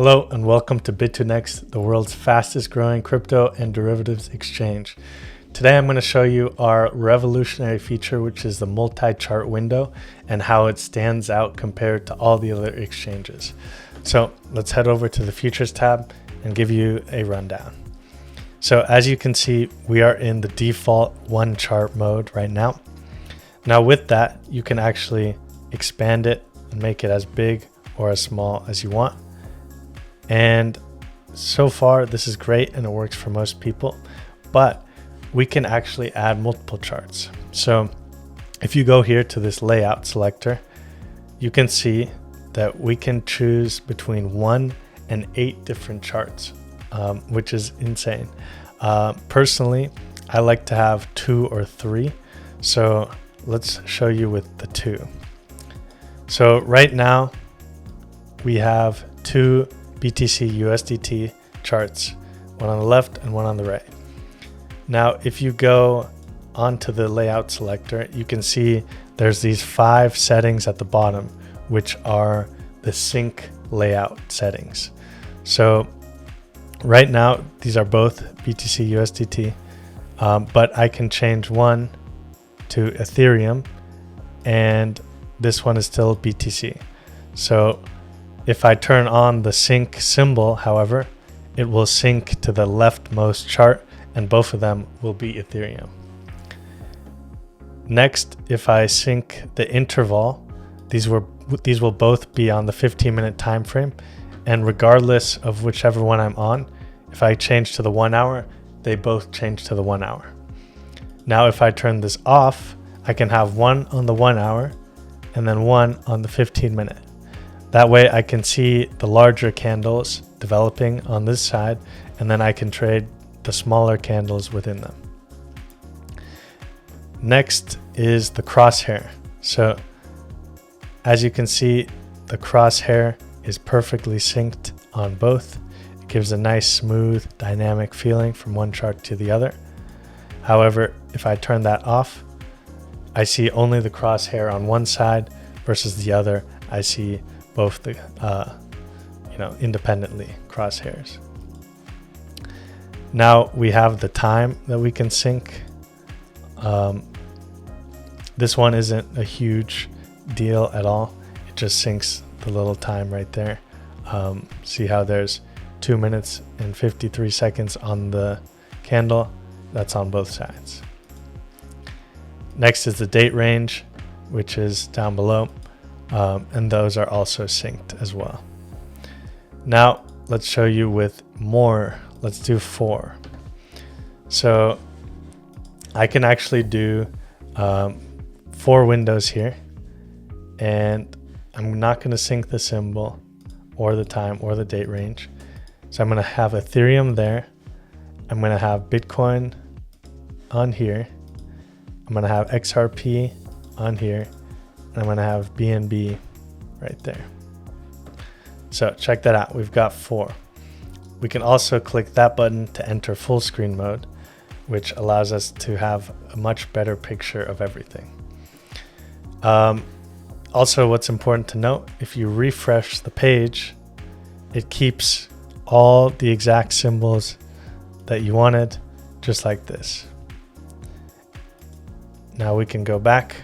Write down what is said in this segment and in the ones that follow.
Hello and welcome to Bitunix, the world's fastest growing crypto and derivatives exchange. Today I'm going to show you our revolutionary feature, which is the multi-chart window and how it stands out compared to all the other exchanges. So let's head over to the Futures tab and give you a rundown. So as you can see, we are in the default one chart mode right now. Now with that, you can actually expand it and make it as big or as small as you want. And so far this is great and it works for most people, but we can actually add multiple charts. So if you go here to this layout selector, you can see that we can choose between 1 and 8 different charts, which is insane. Personally, I like to have 2 or 3. So let's show you with the 2. So right now we have 2 BTC USDT charts, one on the left and one on the right. Now, if you go onto the layout selector, you can see there's these 5 settings at the bottom, which are the sync layout settings. So right now, these are both BTC USDT, but I can change one to Ethereum, and this one is still BTC. So if I turn on the sync symbol, however, it will sync to the leftmost chart and both of them will be Ethereum. Next, if I sync the interval, these will both be on the 15-minute time frame, and regardless of whichever one I'm on, if I change to the 1 hour, they both change to the 1 hour. Now if I turn this off, I can have one on the 1 hour and then one on the 15-minute. That way I can see the larger candles developing on this side, and then I can trade the smaller candles within them. Next is the crosshair. So as you can see, the crosshair is perfectly synced on both. It gives a nice, smooth, dynamic feeling from one chart to the other. However, if I turn that off, I see only the crosshair on one side versus the other. I see both the independently crosshairs. Now we have the time that we can sync. This one isn't a huge deal at all. It just syncs the little time right there. See how there's 2 minutes and 53 seconds on the candle? That's on both sides. Next is the date range, which is down below. And those are also synced as well. Now let's show you with more. Let's do 4. So I can actually do 4 windows here, and I'm not going to sync the symbol or the time or the date range. So I'm going to have Ethereum there. I'm going to have Bitcoin on here. I'm going to have XRP on here. I'm going to have BNB right there. So check that out. We've got 4. We can also click that button to enter full screen mode, which allows us to have a much better picture of everything. Also, what's important to note, if you refresh the page, it keeps all the exact symbols that you wanted, just like this. Now we can go back.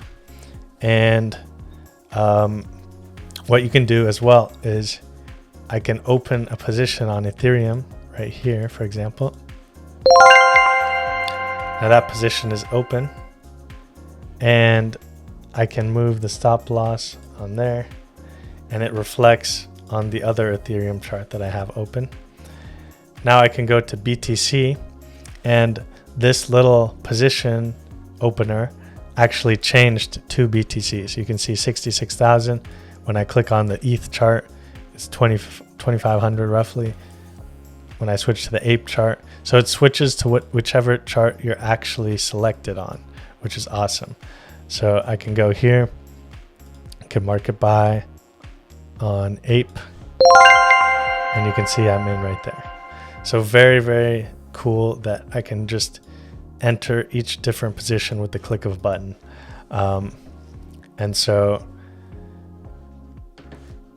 And what you can do as well is I can open a position on Ethereum right here, for example. Now that position is open, and I can move the stop loss on there, and it reflects on the other Ethereum chart that I have open. Now I can go to BTC, and this little position opener actually changed to BTC. So you can see 66,000. When I click on the ETH chart, it's 2,500 roughly. When I switch to the APE chart, so it switches to whichever chart you're actually selected on, which is awesome. So I can go here, I can market buy on APE, and you can see I'm in right there. So very, very cool that I can just enter each different position with the click of a button. And so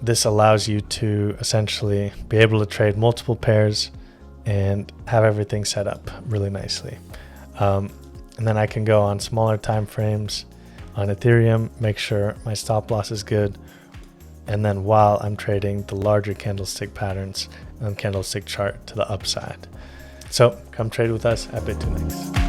this allows you to essentially be able to trade multiple pairs and have everything set up really nicely. And then I can go on smaller time frames on Ethereum, make sure my stop loss is good, and then while I'm trading the larger candlestick patterns and candlestick chart to the upside. So come trade with us at Bitunix.